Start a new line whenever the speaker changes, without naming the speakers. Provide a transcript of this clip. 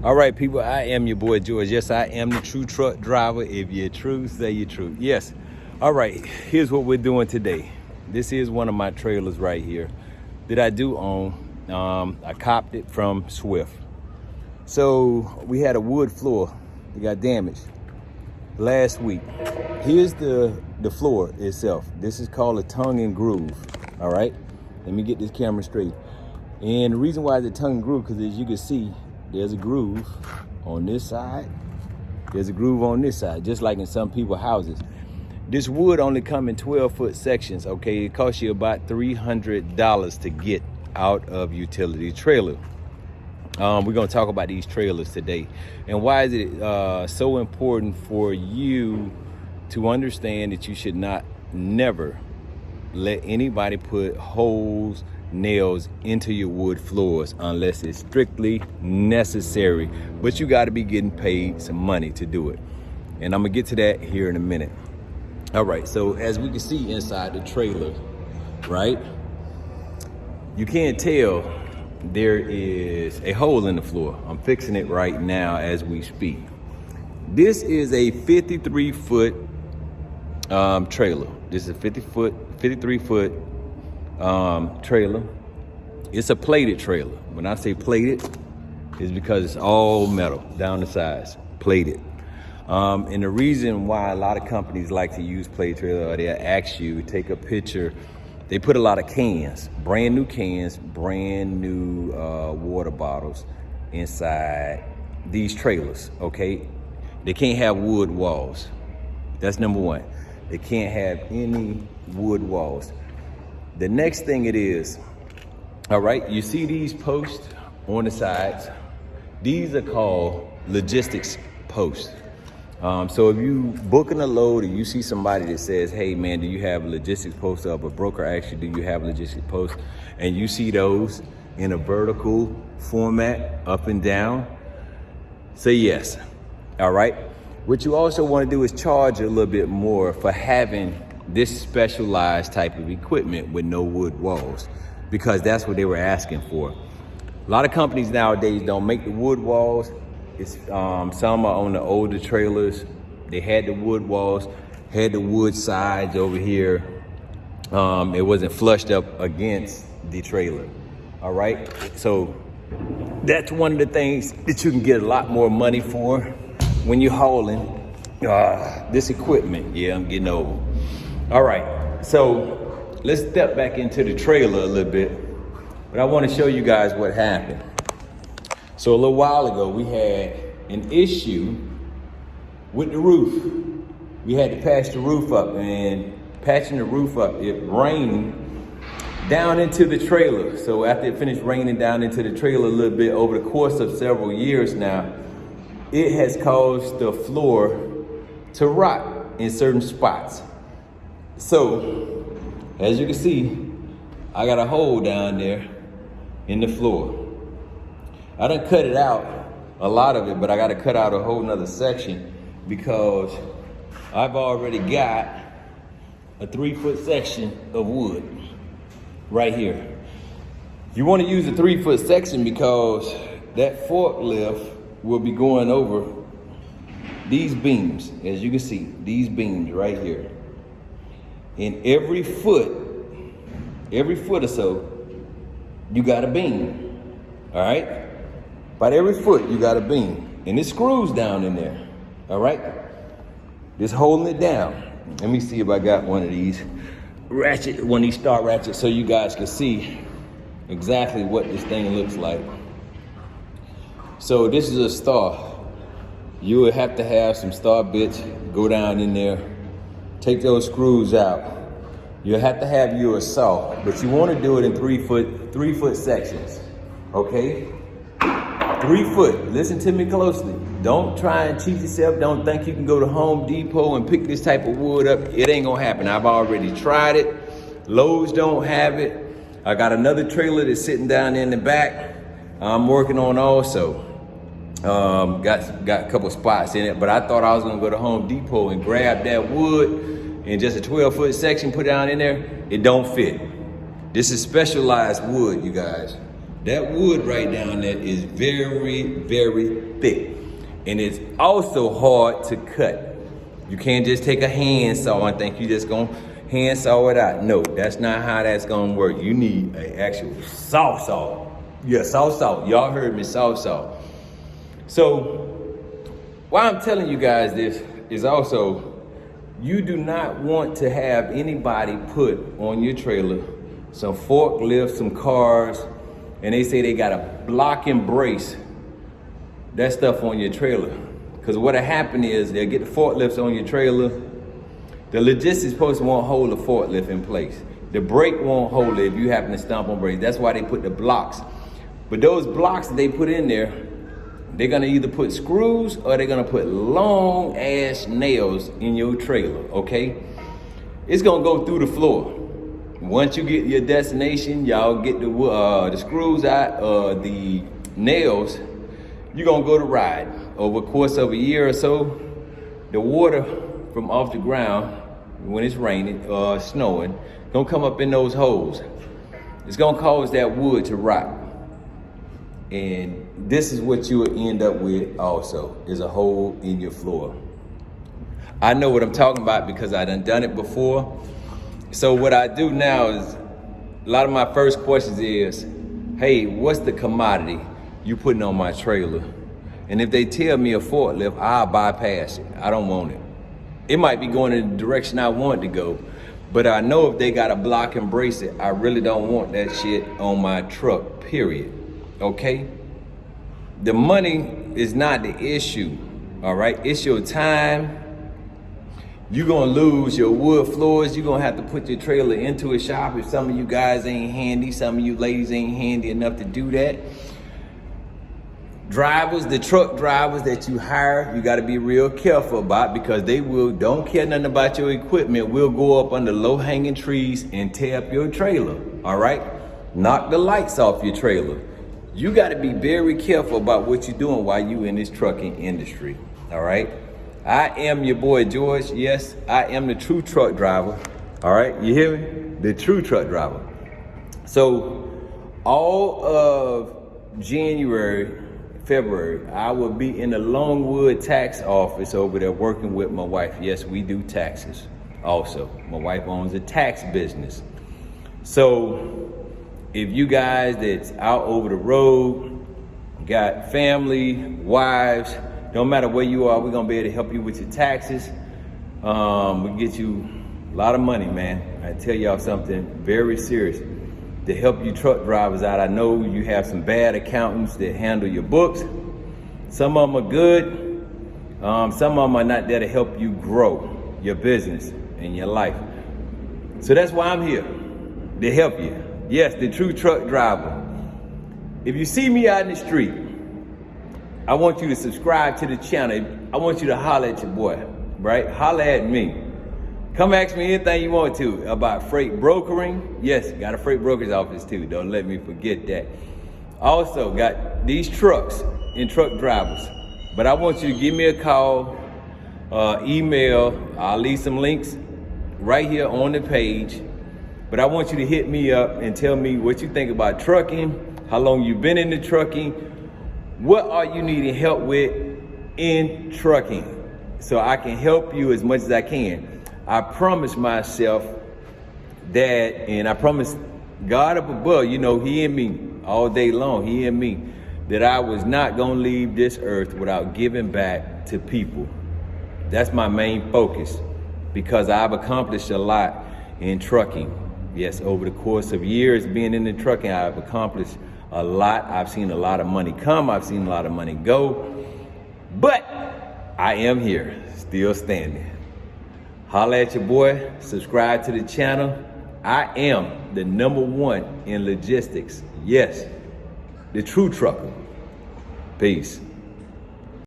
All right, people, I am your boy George. Yes, I am the true truck driver. If you're true, say you're true. Yes. All right, here's what we're doing today. This is one of my trailers right here that I do own. I copped it from Swift. So we had a wood floor that got damaged last week. Here's the floor itself. This is called a tongue and groove. All right, let me get this camera straight. And the reason why it's a tongue and groove, because as you can see, there's a groove on this side. There's a groove on this side, just like in some people's houses. This wood only come in 12-foot sections, okay? It costs you about $300 to get out of utility trailer. We're gonna talk about these trailers today. And why is it so important for you to understand that you should never let anybody put holes, nails into your wood floors unless it's strictly necessary, but you got to be getting paid some money to do it, and I'm gonna get to that here in a minute. All right, so as we can see inside the trailer, right, you can't tell there is a hole in the floor. I'm fixing it right now as we speak. This is a 53-foot trailer. This is a 53-foot trailer. It's a plated trailer. When I say plated, it's because it's all metal down the sides, plated. And the reason why a lot of companies like to use plated trailer, or they'll ask you, take a picture. They put a lot of cans, brand new water bottles inside these trailers, okay? They can't have wood walls. That's number one. They can't have any wood walls. The next thing it is, all right, you see these posts on the sides. These are called logistics posts. So if you booking a load or you see somebody that says, hey man, do you have a logistics post up? A broker asks you, do you have a logistics post? And you see those in a vertical format, up and down, say yes, all right? What you also want to do is charge a little bit more for having this specialized type of equipment with no wood walls, because that's what they were asking for. A lot of companies nowadays don't make the wood walls. It's some are on the older trailers. They had the wood walls, had the wood sides over here. It wasn't flushed up against the trailer. All right, so that's one of the things that you can get a lot more money for when you're hauling this equipment. Yeah, I'm getting old. All right, so let's step back into the trailer a little bit, but I want to show you guys what happened. So a little while ago, we had an issue with the roof. We had to patch the roof up, and patching the roof up, it rained down into the trailer. So after it finished raining down into the trailer a little bit over the course of several years now, it has caused the floor to rot in certain spots. So, as you can see, I got a hole down there in the floor. I done cut it out, a lot of it, but I gotta cut out a whole nother section because I've already got a 3-foot section of wood right here. You wanna use a 3-foot section because that forklift will be going over these beams. As you can see, these beams right here. And every foot or so, you got a beam, all right? About every foot, you got a beam. And it screws down in there, all right? Just holding it down. Let me see if I got one of these star ratchets so you guys can see exactly what this thing looks like. So this is a star. You would have to have some star bits, go down in there, take those screws out. You'll have to have you a saw, but you want to do it in 3-foot sections, okay? 3 foot, listen to me closely. Don't try and cheat yourself. Don't think you can go to Home Depot and pick this type of wood up. It ain't gonna happen. I've already tried it. Lowe's don't have it. I got another trailer that's sitting down in the back I'm working on also. Got a couple spots in it, but I thought I was gonna go to Home Depot and grab that wood in just a 12-foot section, put it down in there. It don't fit. This is specialized wood, you guys. That wood right down there is very, very thick. And it's also hard to cut. You can't just take a hand saw and think you just gonna hand saw it out. No, that's not how that's gonna work. You need an actual saw. Yeah, saw. Y'all heard me, saw. So, why I'm telling you guys this is also, you do not want to have anybody put on your trailer some forklifts, some cars, and they say they got a block and brace that stuff on your trailer. Because what'll happen is they'll get the forklifts on your trailer. The logistics post won't hold the forklift in place. The brake won't hold it if you happen to stomp on brakes. That's why they put the blocks. But those blocks that they put in there, they're gonna either put screws or they're gonna put long ass nails in your trailer, okay? It's gonna go through the floor. Once you get your destination, y'all get the screws out, the nails, you're gonna go to ride. Over the course of a year or so, the water from off the ground, when it's raining or snowing, gonna come up in those holes. It's gonna cause that wood to rot. And this is what you will end up with also, is a hole in your floor. I know what I'm talking about because I done it before. So what I do now is, a lot of my first questions is, hey, what's the commodity you putting on my trailer? And if they tell me a forklift, I'll bypass it. I don't want it. It might be going in the direction I want it to go, but I know if they got a block and brace it, I really don't want that shit on my truck, period. Okay? The money is not the issue, all right? It's your time. You're gonna lose your wood floors. You're gonna have to put your trailer into a shop if some of you guys ain't handy, some of you ladies ain't handy enough to do that. Drivers, the truck drivers that you hire, you gotta be real careful about, because they don't care nothing about your equipment, will go up under low-hanging trees and tear up your trailer, all right? Knock the lights off your trailer. You gotta be very careful about what you're doing while you in this trucking industry, all right? I am your boy George. Yes, I am the true truck driver. All right, you hear me? The true truck driver. So all of January, February, I will be in the Longwood tax office over there working with my wife. Yes, we do taxes also. My wife owns a tax business. So if you guys that's out over the road, got family, wives, don't matter where you are, we're gonna be able to help you with your taxes. We can get you a lot of money, man. I tell y'all something very serious to help you truck drivers out. I know you have some bad accountants that handle your books. Some of them are good. Some of them are not there to help you grow your business and your life. So that's why I'm here, to help you. Yes, the true truck driver. If you see me out in the street, I want you to subscribe to the channel. I want you to holler at your boy, right? Holler at me. Come ask me anything you want to about freight brokering. Yes, got a freight broker's office too. Don't let me forget that. Also got these trucks and truck drivers. But I want you to give me a call, email. I'll leave some links right here on the page. But I want you to hit me up and tell me what you think about trucking, how long you've been in the trucking, what are you needing help with in trucking, so I can help you as much as I can. I promise myself that, and I promise God up above, you know, he and me all day long, he and me, that I was not gonna leave this earth without giving back to people. That's my main focus, because I've accomplished a lot in trucking. Yes, over the course of years being in the trucking, I've accomplished a lot. I've seen a lot of money come. I've seen a lot of money go. But I am here, still standing. Holla at your boy. Subscribe to the channel. I am the #1 in logistics. Yes, the true trucker. Peace.